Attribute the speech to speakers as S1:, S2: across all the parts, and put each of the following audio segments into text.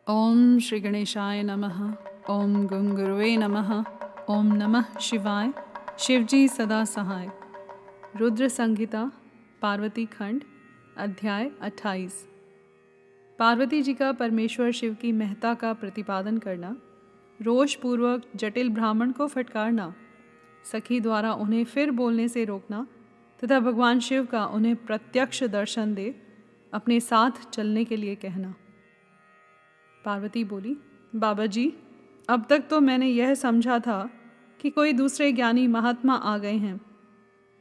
S1: ओम श्री गणेशाय नमः। ओम गं गुरुवे नमः। ओम नमः शिवाय। शिवजी सदा सहाय। रुद्र संहिता पार्वती खंड अध्याय 28। पार्वती जी का परमेश्वर शिव की महत्ता का प्रतिपादन करना, रोष पूर्वक जटिल ब्राह्मण को फटकारना, सखी द्वारा उन्हें फिर बोलने से रोकना तथा भगवान शिव का उन्हें प्रत्यक्ष दर्शन दे अपने साथ चलने के लिए कहना। पार्वती बोली, बाबा जी, अब तक तो मैंने यह समझा था कि कोई दूसरे ज्ञानी महात्मा आ गए हैं,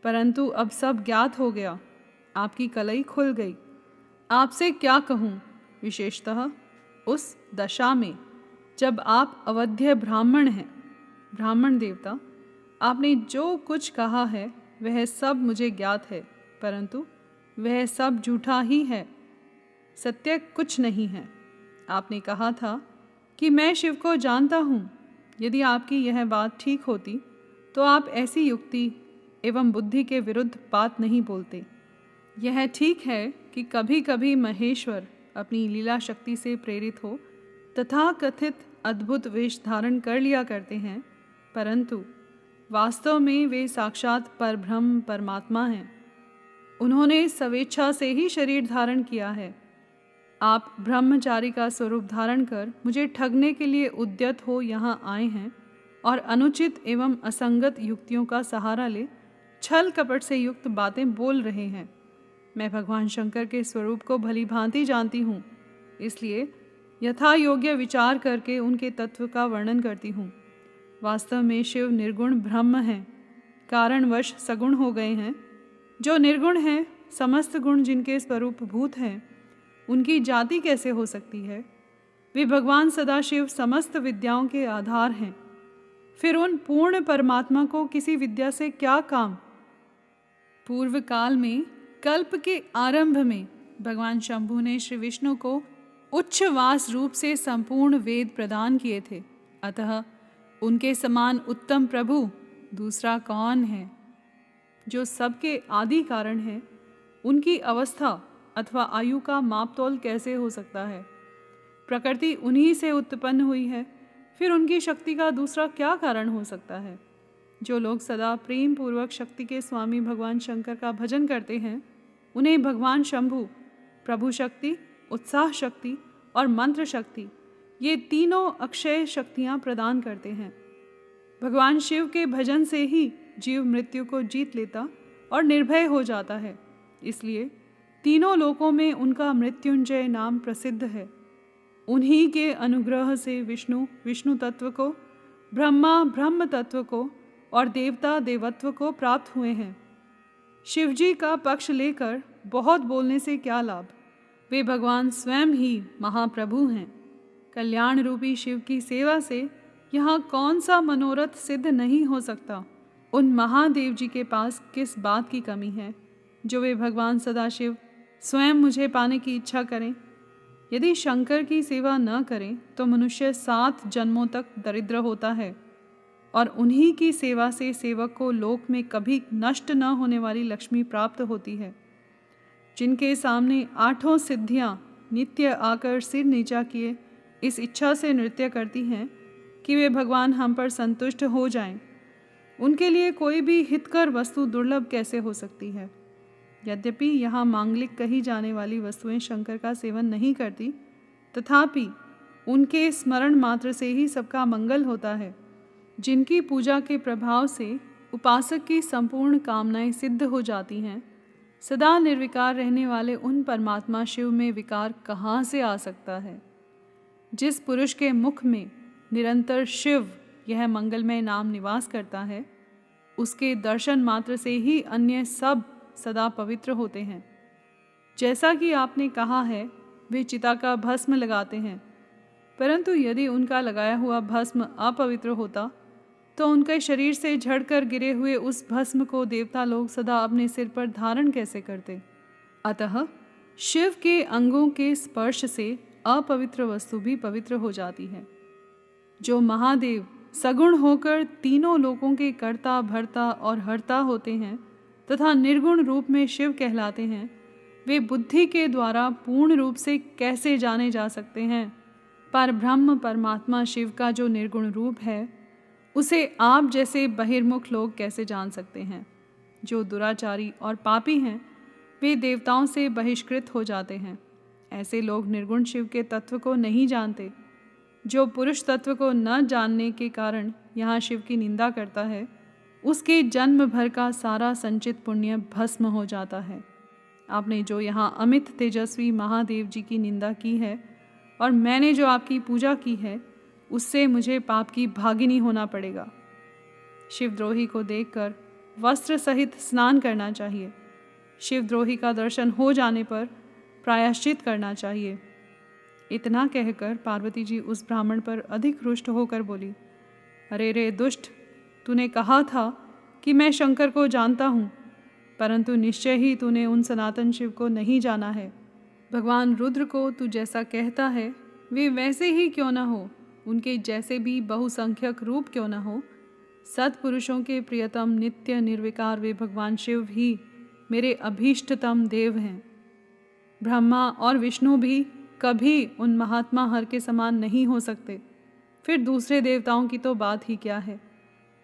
S1: परंतु अब सब ज्ञात हो गया। आपकी कलई खुल गई। आपसे क्या कहूँ, विशेषतः उस दशा में जब आप अवध्य ब्राह्मण हैं। ब्राह्मण देवता, आपने जो कुछ कहा है वह सब मुझे ज्ञात है, परंतु वह सब झूठा ही है, सत्य कुछ नहीं है। आपने कहा था कि मैं शिव को जानता हूँ। यदि आपकी यह बात ठीक होती तो आप ऐसी युक्ति एवं बुद्धि के विरुद्ध बात नहीं बोलते। यह ठीक है कि कभी कभी महेश्वर अपनी लीला शक्ति से प्रेरित हो तथा कथित अद्भुत वेश धारण कर लिया करते हैं, परंतु वास्तव में वे साक्षात परब्रह्म परमात्मा हैं। उन्होंने स्वेच्छा से ही शरीर धारण किया है। आप ब्रह्मचारी का स्वरूप धारण कर मुझे ठगने के लिए उद्यत हो यहाँ आए हैं और अनुचित एवं असंगत युक्तियों का सहारा ले छल कपट से युक्त बातें बोल रहे हैं। मैं भगवान शंकर के स्वरूप को भली भांति जानती हूँ, इसलिए यथा योग्य विचार करके उनके तत्व का वर्णन करती हूँ। वास्तव में शिव निर्गुण ब्रह्म हैं, कारणवश सगुण हो गए हैं। जो निर्गुण हैं, समस्त गुण जिनके स्वरूप भूत हैं, उनकी जाति कैसे हो सकती है? वे भगवान सदाशिव समस्त विद्याओं के आधार हैं। फिर उन पूर्ण परमात्मा को किसी विद्या से क्या काम? पूर्व काल में कल्प के आरंभ में भगवान शंभु ने श्री विष्णु को उच्छ्वास रूप से संपूर्ण वेद प्रदान किए थे। अतः उनके समान उत्तम प्रभु दूसरा कौन है? जो सबके आदि कारण है, उनकी अवस्था अथवा आयु का मापतोल कैसे हो सकता है? प्रकृति उन्हीं से उत्पन्न हुई है, फिर उनकी शक्ति का दूसरा क्या कारण हो सकता है? जो लोग सदा प्रेम पूर्वक शक्ति के स्वामी भगवान शंकर का भजन करते हैं, उन्हें भगवान शंभु प्रभु शक्ति, उत्साह शक्ति और मंत्र शक्ति, ये तीनों अक्षय शक्तियाँ प्रदान करते हैं। भगवान शिव के भजन से ही जीव मृत्यु को जीत लेता और निर्भय हो जाता है। इसलिए तीनों लोकों में उनका मृत्युंजय नाम प्रसिद्ध है। उन्हीं के अनुग्रह से विष्णु विष्णु तत्व को, ब्रह्मा ब्रह्म तत्व को और देवता देवत्व को प्राप्त हुए हैं। शिवजी का पक्ष लेकर बहुत बोलने से क्या लाभ? वे भगवान स्वयं ही महाप्रभु हैं। कल्याण रूपी शिव की सेवा से यहाँ कौन सा मनोरथ सिद्ध नहीं हो सकता? उन महादेव जी के पास किस बात की कमी है जो वे भगवान सदाशिव स्वयं मुझे पाने की इच्छा करें? यदि शंकर की सेवा न करें तो मनुष्य 7 जन्मों तक दरिद्र होता है, और उन्हीं की सेवा से सेवक को लोक में कभी नष्ट न होने वाली लक्ष्मी प्राप्त होती है। जिनके सामने 8 सिद्धियां नित्य आकर सिर नीचा किए इस इच्छा से नृत्य करती हैं कि वे भगवान हम पर संतुष्ट हो जाएं, उनके लिए कोई भी हितकर वस्तु दुर्लभ कैसे हो सकती है? यद्यपि यहाँ मांगलिक कही जाने वाली वस्तुएं शंकर का सेवन नहीं करती, तथापि उनके स्मरण मात्र से ही सबका मंगल होता है। जिनकी पूजा के प्रभाव से उपासक की संपूर्ण कामनाएं सिद्ध हो जाती हैं, सदा निर्विकार रहने वाले उन परमात्मा शिव में विकार कहाँ से आ सकता है? जिस पुरुष के मुख में निरंतर शिव यह मंगलमय नाम निवास करता है, उसके दर्शन मात्र से ही अन्य सब सदा पवित्र होते हैं। जैसा कि आपने कहा है, वे चिता का भस्म लगाते हैं, परंतु यदि उनका लगाया हुआ भस्म अपवित्र होता तो उनके शरीर से झड़कर गिरे हुए उस भस्म को देवता लोग सदा अपने सिर पर धारण कैसे करते? अतः शिव के अंगों के स्पर्श से अपवित्र वस्तु भी पवित्र हो जाती है। जो महादेव सगुण होकर तीनों लोकों के कर्ता भर्ता और हर्ता होते हैं तथा निर्गुण रूप में शिव कहलाते हैं, वे बुद्धि के द्वारा पूर्ण रूप से कैसे जाने जा सकते हैं? परब्रह्म परमात्मा शिव का जो निर्गुण रूप है, उसे आप जैसे बहिर्मुख लोग कैसे जान सकते हैं? जो दुराचारी और पापी हैं, वे देवताओं से बहिष्कृत हो जाते हैं। ऐसे लोग निर्गुण शिव के तत्व को नहीं जानते। जो पुरुष तत्व को न जानने के कारण यहाँ शिव की निंदा करता है, उसके जन्म भर का सारा संचित पुण्य भस्म हो जाता है। आपने जो यहाँ अमित तेजस्वी महादेव जी की निंदा की है और मैंने जो आपकी पूजा की है, उससे मुझे पाप की भागिनी होना पड़ेगा। शिवद्रोही को देखकर वस्त्र सहित स्नान करना चाहिए। शिवद्रोही का दर्शन हो जाने पर प्रायश्चित करना चाहिए। इतना कहकर पार्वती जी उस ब्राह्मण पर अधिक रुष्ट होकर बोली, अरे रे दुष्ट, तूने कहा था कि मैं शंकर को जानता हूँ, परंतु निश्चय ही तूने उन सनातन शिव को नहीं जाना है। भगवान रुद्र को तू जैसा कहता है वे वैसे ही क्यों न हो, उनके जैसे भी बहुसंख्यक रूप क्यों न हो, सत्पुरुषों के प्रियतम नित्य निर्विकार वे भगवान शिव ही मेरे अभीष्टतम देव हैं। ब्रह्मा और विष्णु भी कभी उन महात्मा हर के समान नहीं हो सकते। फिर दूसरे देवताओं की तो बात ही क्या है,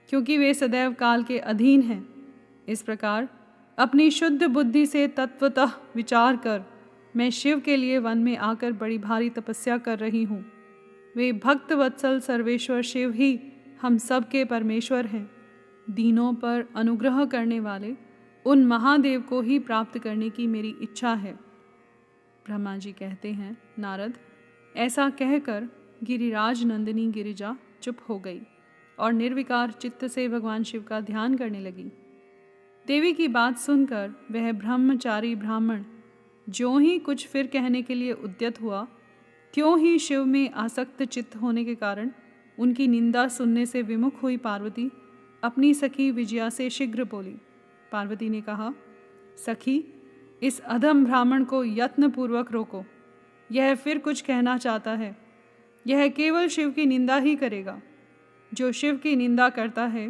S1: क्योंकि वे सदैव काल के अधीन हैं। इस प्रकार अपनी शुद्ध बुद्धि से तत्वतः विचार कर मैं शिव के लिए वन में आकर बड़ी भारी तपस्या कर रही हूँ। वे भक्त वत्सल सर्वेश्वर शिव ही हम सब के परमेश्वर हैं। दीनों पर अनुग्रह करने वाले उन महादेव को ही प्राप्त करने की मेरी इच्छा है। ब्रह्मा जी कहते हैं, नारद, ऐसा कहकर गिरिराज नंदिनी गिरिजा चुप हो गई और निर्विकार चित्त से भगवान शिव का ध्यान करने लगी। देवी की बात सुनकर वह ब्रह्मचारी ब्राह्मण ज्यों ही कुछ फिर कहने के लिए उद्यत हुआ, त्यों ही शिव में आसक्त चित्त होने के कारण उनकी निंदा सुनने से विमुख हुई पार्वती अपनी सखी विजया से शीघ्र बोली। पार्वती ने कहा, सखी, इस अधम ब्राह्मण को यत्नपूर्वक रोको। यह फिर कुछ कहना चाहता है। यह केवल शिव की निंदा ही करेगा। जो शिव की निंदा करता है,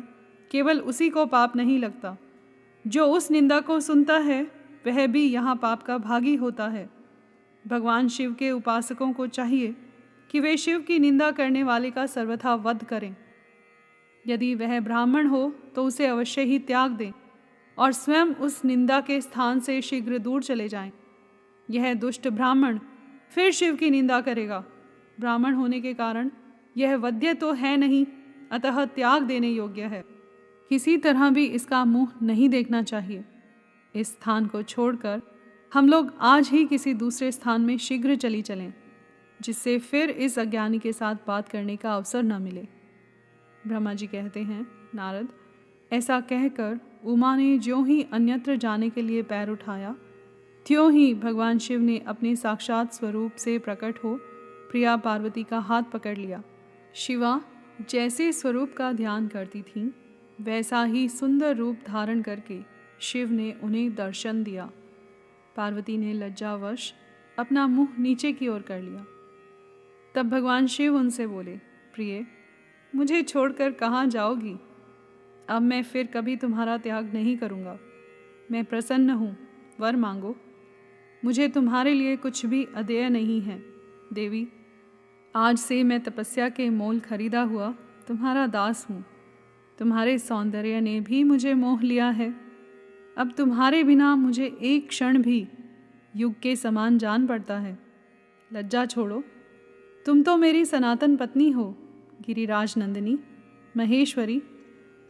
S1: केवल उसी को पाप नहीं लगता। जो उस निंदा को सुनता है, वह भी यहाँ पाप का भागी होता है। भगवान शिव के उपासकों को चाहिए कि वे शिव की निंदा करने वाले का सर्वथा वध करें। यदि वह ब्राह्मण हो तो उसे अवश्य ही त्याग दें और स्वयं उस निंदा के स्थान से शीघ्र दूर चले जाएं। यह दुष्ट ब्राह्मण फिर शिव की निंदा करेगा। ब्राह्मण होने के कारण यह वध्य तो है नहीं, अतः त्याग देने योग्य है। किसी तरह भी इसका मुंह नहीं देखना चाहिए। इस स्थान को छोड़कर हम लोग आज ही किसी दूसरे स्थान में शीघ्र चली चलें, जिससे फिर इस अज्ञानी के साथ बात करने का अवसर न मिले। ब्रह्मा जी कहते हैं, नारद, ऐसा कहकर उमा ने ज्यों ही अन्यत्र जाने के लिए पैर उठाया, त्यों ही भगवान शिव ने अपने साक्षात स्वरूप से प्रकट हो प्रिया पार्वती का हाथ पकड़ लिया। शिवा जैसे स्वरूप का ध्यान करती थीं, वैसा ही सुंदर रूप धारण करके शिव ने उन्हें दर्शन दिया। पार्वती ने लज्जावश अपना मुंह नीचे की ओर कर लिया। तब भगवान शिव उनसे बोले, प्रिय, मुझे छोड़कर कहाँ जाओगी? अब मैं फिर कभी तुम्हारा त्याग नहीं करूँगा। मैं प्रसन्न हूँ, वर मांगो। मुझे तुम्हारे लिए कुछ भी अदेय नहीं है। देवी, आज से मैं तपस्या के मोल खरीदा हुआ तुम्हारा दास हूँ। तुम्हारे सौंदर्य ने भी मुझे मोह लिया है। अब तुम्हारे बिना मुझे एक क्षण भी युग के समान जान पड़ता है। लज्जा छोड़ो, तुम तो मेरी सनातन पत्नी हो, गिरिराज नंदिनी, महेश्वरी।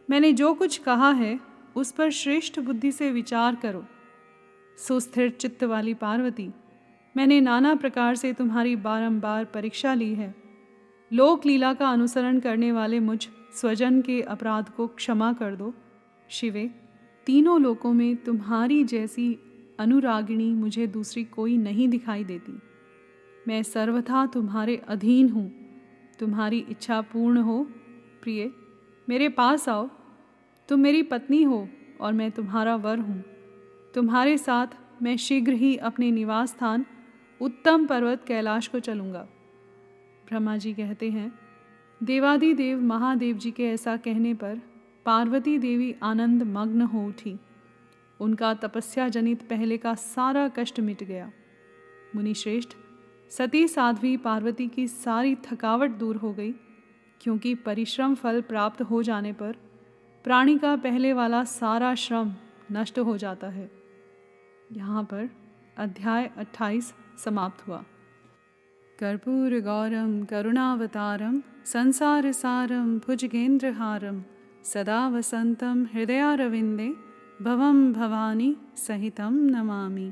S1: मैंने जो कुछ कहा है उस पर श्रेष्ठ बुद्धि से विचार करो। सुस्थिर चित्त वाली पार्वती, मैंने नाना प्रकार से तुम्हारी बारंबार परीक्षा ली है। लोक लीला का अनुसरण करने वाले मुझ स्वजन के अपराध को क्षमा कर दो। शिवे, तीनों लोकों में तुम्हारी जैसी अनुरागिणी मुझे दूसरी कोई नहीं दिखाई देती। मैं सर्वथा तुम्हारे अधीन हूँ। तुम्हारी इच्छा पूर्ण हो। प्रिय, मेरे पास आओ। तुम मेरी पत्नी हो और मैं तुम्हारा वर हूँ। तुम्हारे साथ मैं शीघ्र ही अपने निवास स्थान उत्तम पर्वत कैलाश को चलूँगा। ब्रह्मा जी कहते हैं, देवादिदेव महादेव जी के ऐसा कहने पर पार्वती देवी आनंद मग्न हो उठी। उनका तपस्या जनित पहले का सारा कष्ट मिट गया। मुनिश्रेष्ठ, सती साध्वी पार्वती की सारी थकावट दूर हो गई, क्योंकि परिश्रम फल प्राप्त हो जाने पर प्राणी का पहले वाला सारा श्रम नष्ट हो जाता है। यहाँ पर अध्याय 28 समाप्त हुआ। कर्पूर गौरम करुणावतारम संसार सारम भुजगेंद्रहारम सदा वसंतम हृदयारविंदे भवम भवानी सहितम नमामि।